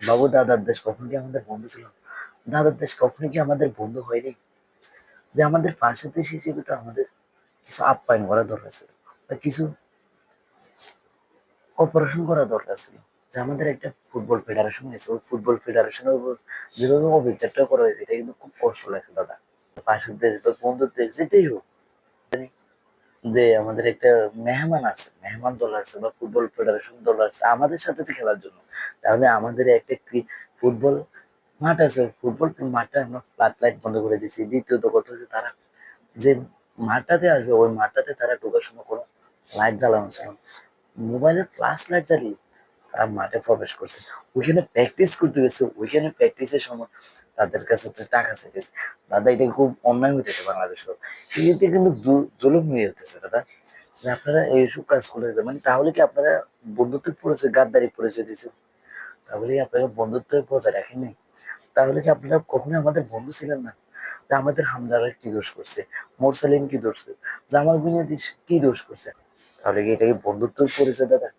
বাবু, দাদার দেশ কখনো কি আমাদের বন্ধু ছিল? দাদার দেশ কখনো কি আমাদের বন্ধু হয়নি? যে আমাদের পাশের দেশ হিসেবে তো আমাদের কিছু আপ্যায়ন করা দরকার ছিল, বা কিছু অপারেশন করা দরকার ছিল। যে আমাদের একটা ফুটবল ফেডারেশন আছে, ওই ফুটবল ফেডারেশনের উপর যেভাবে অবিচারটা করা হয়েছে, এটা কিন্তু খুব কষ্ট লাগছে দাদা। পাশের দেশ বা বন্ধুর দেশ যেটাই হোক, যে আমাদের একটা মেহমান আছে, মেহমান দল আছে, বা ফুটবল ফেডারেশন দল আছে আমাদের সাথে তো খেলার জন্য, তাহলে আমাদের একটা ফুটবল মাঠ আছে, ফুটবল মাঠটা আমরা ফ্লাড লাইট বন্ধ করে দিচ্ছি। দ্বিতীয়ত কথা হচ্ছে, তারা যে মাঠটাতে আসবে, ওই মাঠটাতে তারা ঢোকার সময় কোনো লাইট জ্বালানো ছিল, মোবাইলের ফ্লাশ লাইট জ্বালিয়ে তারা মাঠে প্রবেশ করছে। ওইখানে প্র্যাকটিস করতে গেছে, ওইখানে প্র্যাকটিসের সময় তাদের কাছে যে টাকা চাইতেছে। দাদা, এটা খুব অন্যায় হইতেছে বাংলাদেশের। এটা কিন্তু জুলুম হয়ে হতেছে দাদা, যে আপনারা এইসব কাজ করে দিতে, মানে তাহলে কি আপনারা বন্ধুত্বের পরিচয় গাদ্দারি পরিচয় দিচ্ছেন? তাহলে কি আপনারা বন্ধুত্বের বজায় রাখেননি? তাহলে কি আপনারা কখনোই আমাদের বন্ধু ছিলেন না? তা আমাদের হামলারা কি দোষ করছে? মোরসালিন কি দোষ করছে? জামাল বুনিয়াদি কি দোষ করছে? তাহলে কি এটা কি বন্ধুত্বের পরিচয় দাদা?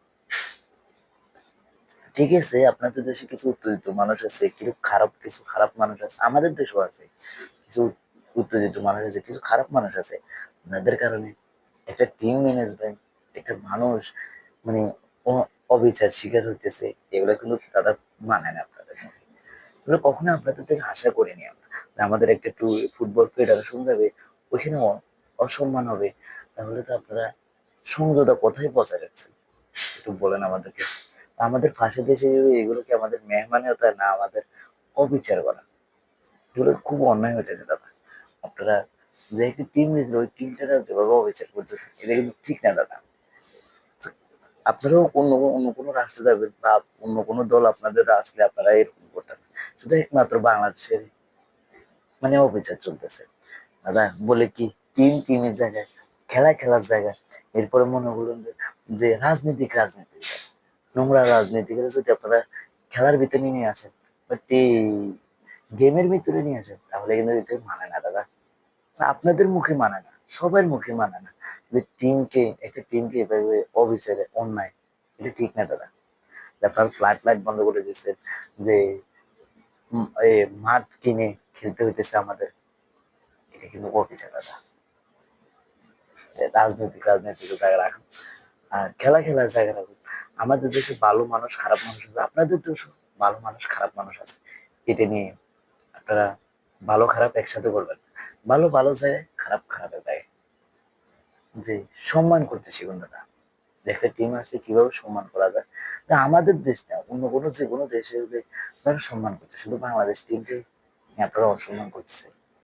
ঠিক আছে, আপনাদের দেশে কিছু উত্তেজিত মানুষ আছে, কিছু খারাপ মানুষ আছে, আমাদের দেশেও আছে কিছু উত্তেজিত মানুষ আছে, কিছু খারাপ মানুষ আছে, যাদের কারণে একটা টিম ম্যানেজমেন্ট, একটা মানুষ মানে অবিচার শিকার হইতেছে। এগুলো কিন্তু দাদা মানে না আপনাদের মুখে। এগুলো কখনো আপনাদের থেকে আশা করিনি আমরা, যে আমাদের একটা ফুটবল ফেডারেশন যাবে, ওইখানে অসম্মান হবে। তাহলে তো আপনারা সমঝোতা কোথায় বজায় রাখছেন? একটু বলেন আমাদেরকে। আমাদের ফাঁসি দেশে এগুলো কি আমাদের মেহমানিয়তা না আমাদের অবিচার করা? এগুলো খুব অন্যায় হয়েছে দাদা। আপনারা যে একটি টিম নিয়েছিল, ওই টিমটা যেভাবে অবিচার করতেছে, এটা কিন্তু ঠিক না দাদা। আপনারাও অন্য কোনো রাষ্ট্রে যাবেন, বা অন্য কোনো দল আপনাদের আসলে আপনারা এরকম করতেন। শুধু একমাত্র বাংলাদেশের মানে অবিচার চলতেছে দাদা। বলে কি, টিমের জায়গায়, খেলার জায়গায়, এরপরে মনে করুন যে রাজনীতি নোংরা রাজনীতি করে যদি আপনারা খেলার ভিতরে নিয়ে আসেন, বাট এই গেমের ভিতরে নিয়ে আসেন, তাহলে কিন্তু এটা মানে না দাদা। আপনাদের মুখে মানে না, সবার মুখে মানে না, যে একটা টিমকে এভাবে অবিচারে অন্যায়, এটা ঠিক না দাদা। আপনার ফ্ল্যাট লাইট বন্ধ করে দিচ্ছেন, যে মাঠ কিনে খেলতে হইতেছে আমাদের, এটা কিন্তু অবিচার দাদা। রাজনৈতিক জায়গা রাখুন, আর খেলার জায়গা রাখুন। আমাদের দেশে ভালো মানুষ খারাপ মানুষ আছে, আপনাদের দেশে ভালো মানুষ খারাপ মানুষ আছে। এটা নিয়ে আপনারা ভালো খারাপ একসাথে করবেন। ভালো ভালো জায়গায়, খারাপ খারাপের জায়গায়, যে সম্মান করতে শিখুন দাদা। যে একটা টিম আসলে কিভাবে সম্মান করা যায়। তা আমাদের দেশ না, অন্য কোনো যে কোনো দেশে হলে আপনারা সম্মান করতে, শুধু বাংলাদেশ টিমকে আপনারা অসম্মান করতেছে।